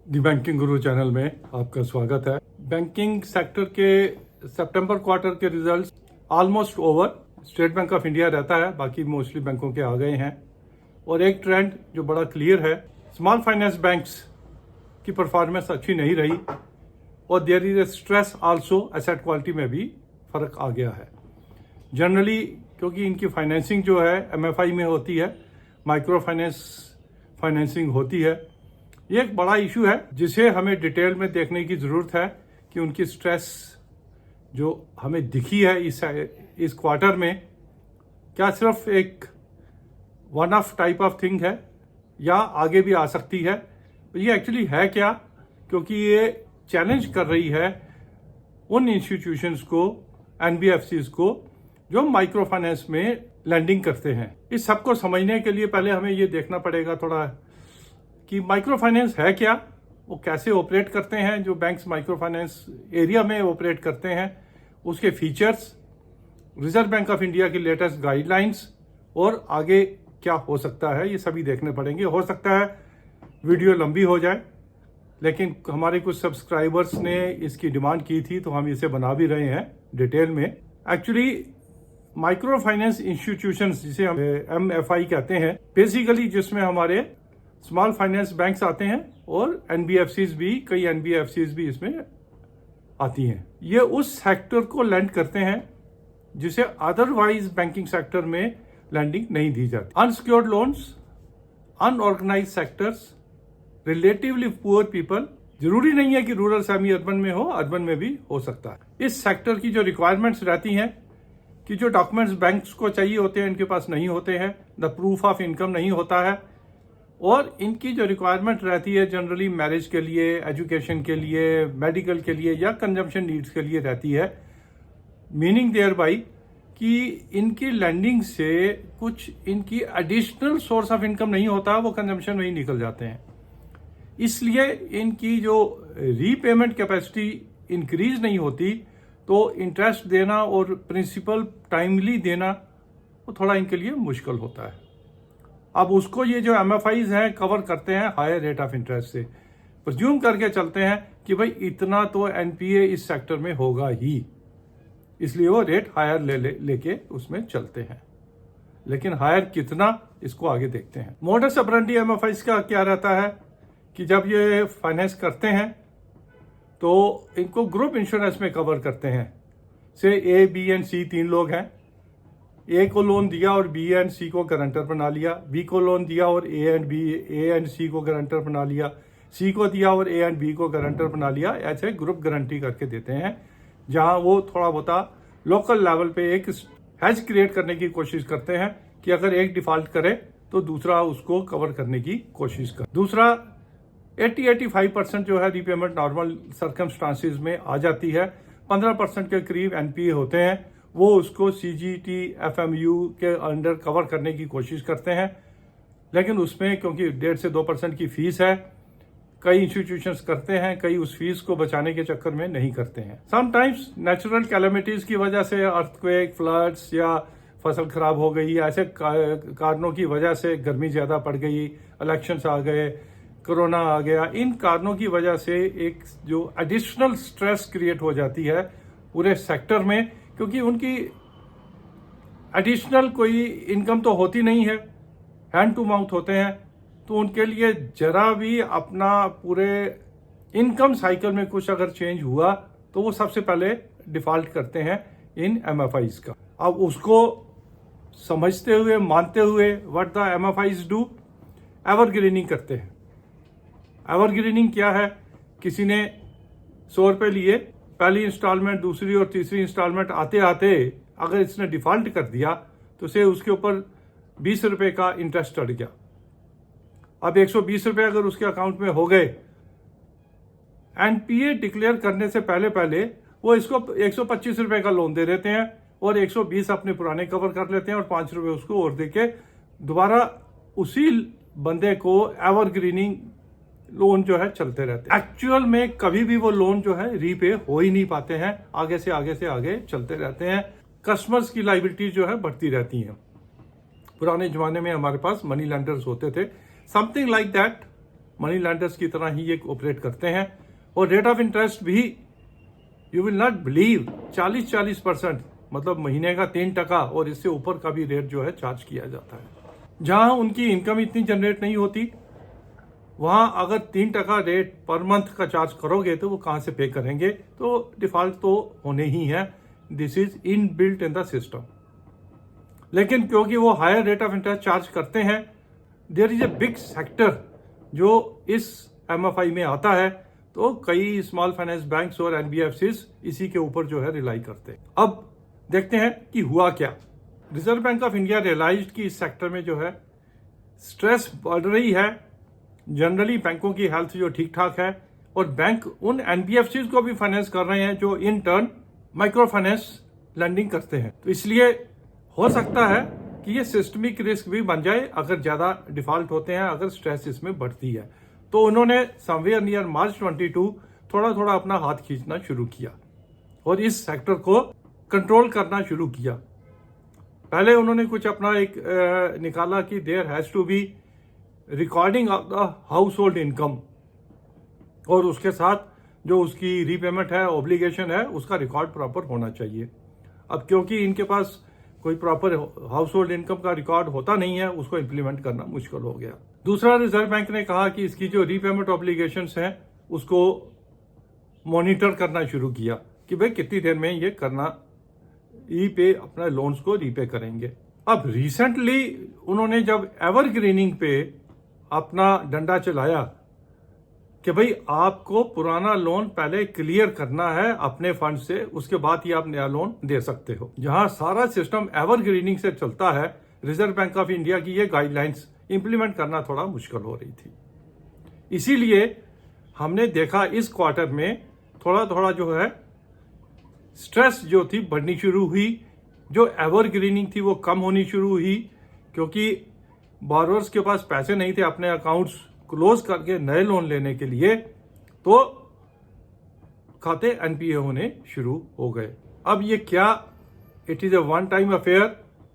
दी banking गुरु channel में आपका स्वागत है। बैंकिंग सेक्टर के सितंबर क्वार्टर के results almost over. State bank of India रहता है, बाकी मोस्टली बैंकों के आ गए हैं। और एक ट्रेंड जो बड़ा क्लियर है, स्मॉल फाइनेंस बैंक्स की परफॉर्मेंस अच्छी नहीं रही और there is a stress also, asset quality में भी फर्क आ गया है। जनरली क्योंकि इनकी फाइनेंसिंग जो है एमएफआई में होती है, माइक्रो फाइनेंसिंग होती है। ये एक बड़ा इशू है जिसे हमें डिटेल में देखने की ज़रूरत है कि उनकी स्ट्रेस जो हमें दिखी है इस क्वार्टर में, क्या सिर्फ एक one of type of thing है या आगे भी आ सकती है। ये एक्चुअली है क्या, क्योंकि ये चैलेंज कर रही है उन इंस्टीट्यूशंस को, एनबीएफसीज को, जो माइक्रो फाइनेंस में लैंडिंग करते हैं। इस सबको समझने के लिए पहले हमें ये देखना पड़ेगा थोड़ा कि माइक्रो फाइनेंस है क्या, वो कैसे ऑपरेट करते हैं, जो बैंक्स माइक्रो फाइनेंस एरिया में ऑपरेट करते हैं, उसके features, reserve Bank of India की लेटेस्ट गाइडलाइंस और आगे क्या हो सकता है, ये सभी देखने पड़ेंगे। हो सकता है वीडियो लंबी हो जाए, लेकिन हमारे कुछ सब्सक्राइबर्स ने इसकी डिमांड की थी तो हम इसे बना भी रहे हैं डिटेल में। एक्चुअली माइक्रो फाइनेंस इंस्टीट्यूशंस, जिसे हम एमएफआई कहते हैं, बेसिकली जिसमें हमारे स्मॉल फाइनेंस बैंक्स आते हैं और एनबीएफसीज भी, कई एनबीएफसीज भी इसमें आती हैं। ये उस सेक्टर को लैंड करते हैं जिसे अदरवाइज बैंकिंग सेक्टर में लैंडिंग नहीं दी जाती। Unsecured loans, unorganised sectors, relatively poor people, जरूरी नहीं है कि रूरल सेमी अर्बन में हो, अर्बन में भी हो सकता है। इस सेक्टर की जो रिक्वायरमेंट्स रहती हैं कि जो डॉक्यूमेंट्स बैंक्स को चाहिए होते हैं इनके पास नहीं होते हैं, द प्रूफ ऑफ इनकम नहीं होता है, और इनकी जो रिक्वायरमेंट रहती है जनरली मैरिज के लिए, एजुकेशन के लिए, मेडिकल के लिए या कंजम्पशन नीड्स के लिए रहती है। मीनिंग देयर बाई कि इनकी लैंडिंग से कुछ इनकी एडिशनल सोर्स ऑफ इनकम नहीं होता, वो कंजम्पशन में ही निकल जाते हैं। इसलिए इनकी जो रीपेमेंट कैपेसिटी इंक्रीज नहीं होती, तो इंटरेस्ट देना और प्रिंसिपल टाइमली देना वो थोड़ा इनके लिए मुश्किल होता है। अब उसको ये जो एमएफआईज हैं कवर करते हैं हायर रेट ऑफ इंटरेस्ट से, प्रिज्यूम करके चलते हैं कि भाई इतना तो एनपीए इस सेक्टर में होगा ही, इसलिए वो रेट हायर लेके उसमें चलते हैं। लेकिन हायर कितना, इसको आगे देखते हैं। मोडस ऑपरेंडी एमएफआईज का क्या रहता है कि जब ये फाइनेंस करते हैं तो इनको ग्रुप इंश्योरेंस में कवर करते हैं। से ए, बी एंड सी 3 लोग हैं। ए को लोन दिया और बी एंड सी को गारंटर बना लिया, बी को लोन दिया और ए एंड सी को गारंटर बना लिया, सी को दिया और ए एंड बी को गारंटर बना लिया। ऐसे ग्रुप गारंटी करके देते हैं, जहां वो थोड़ा बहुत लोकल लेवल पे एक हैज क्रिएट करने की कोशिश करते हैं कि अगर एक डिफॉल्ट करे तो दूसरा उसको कवर करने की कोशिश करे। दूसरा 80-85% जो है रीपेमेंट नॉर्मल सर्कमस्टांसिस में आ जाती है। 15% के करीब एनपीए होते हैं, वो उसको सीजीटी एफएमयू के अंडर कवर करने की कोशिश करते हैं। लेकिन उसमें क्योंकि 1.5 से 2% की फीस है, कई इंस्टीट्यूशंस करते हैं, कई उस फीस को बचाने के चक्कर में नहीं करते हैं। समटाइम्स नेचुरल कैलेमिटीज की वजह से, अर्थक्वेक, फ्लड्स या फसल खराब हो गई, ऐसे कारणों की वजह से, गर्मी ज्यादा पड़ गई, इलेक्शंस आ गए, कोरोना आ गया, इन कारणों की वजह से एक जो एडिशनल स्ट्रेस क्रिएट हो जाती है पूरे सेक्टर में, क्योंकि उनकी एडिशनल कोई इनकम तो होती नहीं है, हैंड टू माउथ होते हैं, तो उनके लिए जरा भी अपना पूरे इनकम साइकिल में कुछ अगर चेंज हुआ तो वो सबसे पहले डिफॉल्ट करते हैं इन एमएफआईज का। अब उसको समझते हुए, मानते हुए, what the MFIs do, evergreening करते हैं। एवरग्रीनिंग क्या है, किसी ने 100 रुपये लिए, पहली इंस्टॉलमेंट, दूसरी और तीसरी इंस्टॉलमेंट आते आते अगर इसने डिफॉल्ट कर दिया तो उसे उसके ऊपर 20 रुपये का इंटरेस्ट चढ़ गया। अब 120 रुपये अगर उसके अकाउंट में हो गए, एनपीए डिक्लेयर करने से पहले पहले वो इसको 125 रुपये का लोन दे देते हैं और 120 अपने पुराने कवर कर लेते हैं और 5 रुपये उसको और देके दोबारा उसी बंदे को एवरग्रीनिंग लोन जो है चलते रहते हैं। एक्चुअल में कभी भी वो लोन जो है रीपे हो ही नहीं पाते हैं, आगे से आगे चलते रहते हैं। कस्टमर्स की लायबिलिटी जो है बढ़ती रहती हैं। पुराने जमाने में हमारे पास मनी लेंडर्स होते थे, something like that money landers की तरह ही ये ऑपरेट करते हैं। और रेट ऑफ इंटरेस्ट भी यू विल नॉट बिलीव 40% मतलब महीने का 3% और इससे ऊपर का भी रेट जो है चार्ज किया जाता है। जहां उनकी इनकम इतनी जनरेट नहीं होती वहां अगर 3% रेट पर मंथ का चार्ज करोगे तो वो कहां से पे करेंगे? तो डिफॉल्ट तो होने ही है। This is inbuilt in the system. लेकिन क्योंकि वो higher rate of interest charge करते हैं, there is a big sector जो इस एमएफआई में आता है, तो कई स्मॉल फाइनेंस बैंक्स और एनबीएफसीज इसी के ऊपर जो है रिलाई करते हैं। अब देखते हैं कि हुआ क्या। Reserve Bank of India realised कि इस सेक्टर में जो है स्ट्रेस बढ़ रही है। जनरली बैंकों की हेल्थ जो ठीक ठाक है और बैंक उन एनबीएफसीज को भी फाइनेंस कर रहे हैं जो in turn micro finance lending करते हैं। तो इसलिए हो सकता है कि ये सिस्टमिक रिस्क भी बन जाए अगर ज्यादा डिफॉल्ट होते हैं, अगर स्ट्रेस इसमें बढ़ती है। तो उन्होंने समवेयर नियर मार्च 22 थोड़ा थोड़ा अपना हाथ खींचना शुरू किया और इस सेक्टर को कंट्रोल करना शुरू किया। पहले उन्होंने कुछ अपना एक निकाला कि there has to be recording of the household income और उसके साथ जो उसकी रीपेमेंट है, ऑब्लिगेशन है, उसका रिकॉर्ड प्रॉपर होना चाहिए। अब क्योंकि इनके पास कोई प्रॉपर हाउस होल्ड इनकम का रिकॉर्ड होता नहीं है, उसको इंप्लीमेंट करना मुश्किल हो गया। दूसरा, रिजर्व बैंक ने कहा कि इसकी जो रीपेमेंट ऑब्लिगेशंस हैं उसको मॉनिटर करना शुरू किया कि भाई कितनी देर में ये करना पे अपना लोन्स को रीपे करेंगे। अब रिसेंटली उन्होंने जब एवरग्रीनिंग पे अपना डंडा चलाया कि भाई आपको पुराना लोन पहले क्लियर करना है अपने फंड से, उसके बाद ही आप नया लोन दे सकते हो। जहां सारा सिस्टम एवरग्रीनिंग से चलता है, रिजर्व बैंक ऑफ इंडिया की ये गाइडलाइंस इंप्लीमेंट करना थोड़ा मुश्किल हो रही थी। इसीलिए हमने देखा इस क्वार्टर में थोड़ा थोड़ा जो है स्ट्रेस जो थी बढ़नी शुरू हुई, जो एवरग्रीनिंग थी वो कम होनी शुरू हुई, क्योंकि बोरोवर्स के पास पैसे नहीं थे अपने अकाउंट्स क्लोज करके नए लोन लेने के लिए, तो खाते एनपीए होने शुरू हो गए। अब ये क्या it is a one time affair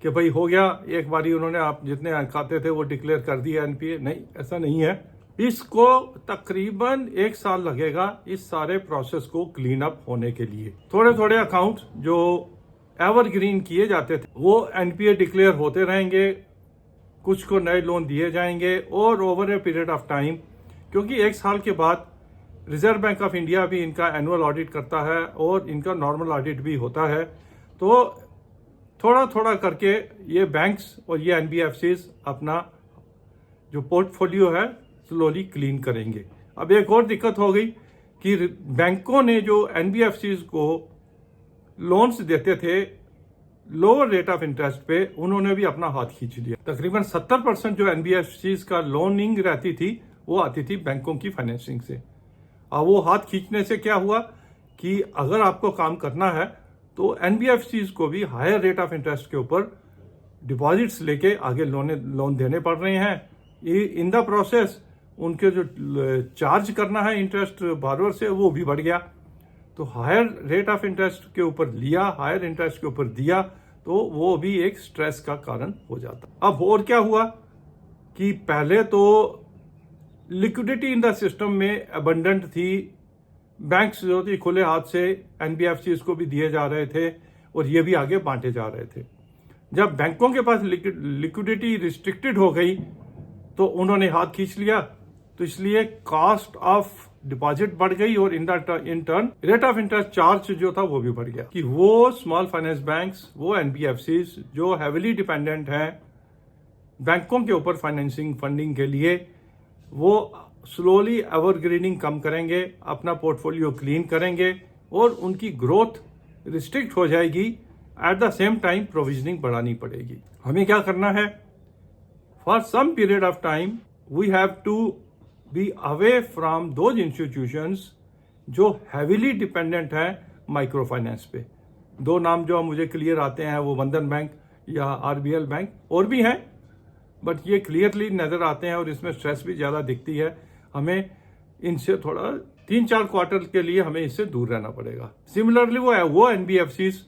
कि भाई हो गया एक बारी उन्होंने आप जितने खाते थे वो डिक्लेयर कर दिया एनपीए? नहीं, ऐसा नहीं है। इसको तकरीबन 1 साल लगेगा इस सारे प्रोसेस को क्लीन अप होने के लिए। थोड़े थोड़े अकाउंट जो एवरग्रीन किए जाते थे वो एनपीए डिक्लेयर होते रहेंगे, कुछ को नए लोन दिए जाएंगे और over a period of time, क्योंकि 1 साल के बाद रिजर्व बैंक ऑफ इंडिया भी इनका एनुअल ऑडिट करता है और इनका नॉर्मल ऑडिट भी होता है, तो थोड़ा थोड़ा करके ये बैंक्स और ये एनबीएफसीज अपना जो पोर्टफोलियो है स्लोली क्लीन करेंगे। अब एक और दिक्कत हो गई कि बैंकों ने जो एनबीएफसीज को लोन्स देते थे लोअर रेट ऑफ इंटरेस्ट पे, उन्होंने भी अपना हाथ खींच लिया। तकरीबन 70% जो एनबीएफसीज का लोनिंग रहती थी वो आती थी बैंकों की फाइनेंसिंग से। अब वो हाथ खींचने से क्या हुआ कि अगर आपको काम करना है तो एनबीएफसीज को भी हायर रेट ऑफ इंटरेस्ट के ऊपर डिपॉजिट्स लेके आगे लोन देने पड़ रहे हैं। इन द प्रोसेस उनके जो चार्ज करना है इंटरेस्ट बोरोवर से वो भी बढ़ गया। तो हायर रेट ऑफ इंटरेस्ट के ऊपर लिया, हायर इंटरेस्ट के ऊपर दिया, तो वो भी एक स्ट्रेस का कारण हो जाता। अब और क्या हुआ कि पहले तो लिक्विडिटी इन द सिस्टम में अबंडेंट थी, बैंक्स जो थी खुले हाथ से एनबीएफसीज को भी दिए जा रहे थे और ये भी आगे बांटे जा रहे थे। जब बैंकों के पास लिक्विडिटी रिस्ट्रिक्टेड हो गई तो उन्होंने हाथ खींच लिया, तो इसलिए कॉस्ट ऑफ डिपॉजिट बढ़ गई और in turn rate of interest charge जो था वो भी बढ़ गया। कि वो स्मॉल फाइनेंस बैंक्स, वो एनबीएफसीज जो हैविली डिपेंडेंट हैं बैंकों के ऊपर फाइनेंसिंग फंडिंग के लिए, वो स्लोली एवरग्रीनिंग कम करेंगे, अपना पोर्टफोलियो क्लीन करेंगे और उनकी ग्रोथ रिस्ट्रिक्ट हो जाएगी। At the same time provisioning बढ़ानी पड़ेगी। हमें क्या करना है? For some period of time we have to be away from those institutions जो हैविली डिपेंडेंट है माइक्रो फाइनेंस पे। 2 नाम जो मुझे क्लियर आते हैं वो बंधन बैंक या आरबीएल बैंक, और भी हैं बट ये क्लियरली नजर आते हैं और इसमें स्ट्रेस भी ज्यादा दिखती है। हमें इनसे थोड़ा 3-4 क्वार्टर के लिए हमें इससे दूर रहना पड़ेगा। सिमिलरली वो एनबीएफसीज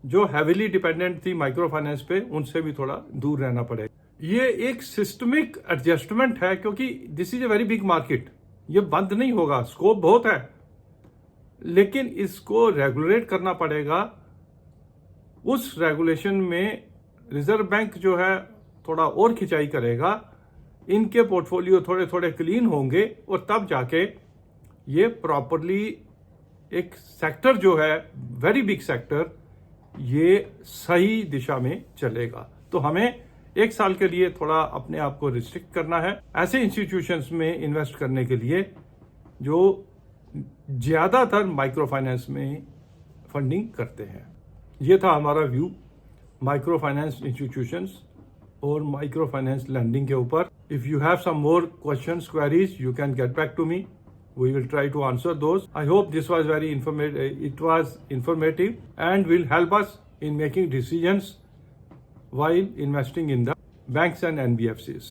जो हैविली डिपेंडेंट थी माइक्रो फाइनेंस पे, उनसे भी थोड़ा दूर रहना पड़ेगा। ये एक सिस्टमिक एडजस्टमेंट है, क्योंकि this is a very big market, ये बंद नहीं होगा, स्कोप बहुत है, लेकिन इसको रेगुलेट करना पड़ेगा। उस रेगुलेशन में रिजर्व बैंक जो है थोड़ा और खिंचाई करेगा, इनके पोर्टफोलियो थोड़े थोड़े क्लीन होंगे और तब जाके ये प्रॉपरली एक सेक्टर जो है वेरी बिग सेक्टर, ये सही दिशा में चलेगा। तो हमें एक साल के लिए थोड़ा अपने आप को रिस्ट्रिक्ट करना है ऐसे इंस्टीट्यूशंस में इन्वेस्ट करने के लिए जो ज्यादातर माइक्रो फाइनेंस में फंडिंग करते हैं। ये था हमारा व्यू माइक्रो फाइनेंस इंस्टीट्यूशंस और माइक्रो फाइनेंस लैंडिंग के ऊपर। If you have some more questions, queries, you can get back to me. We will try to answer those. I hope this was very informative. It was informative and will help us in making decisions while investing in the banks and NBFCs.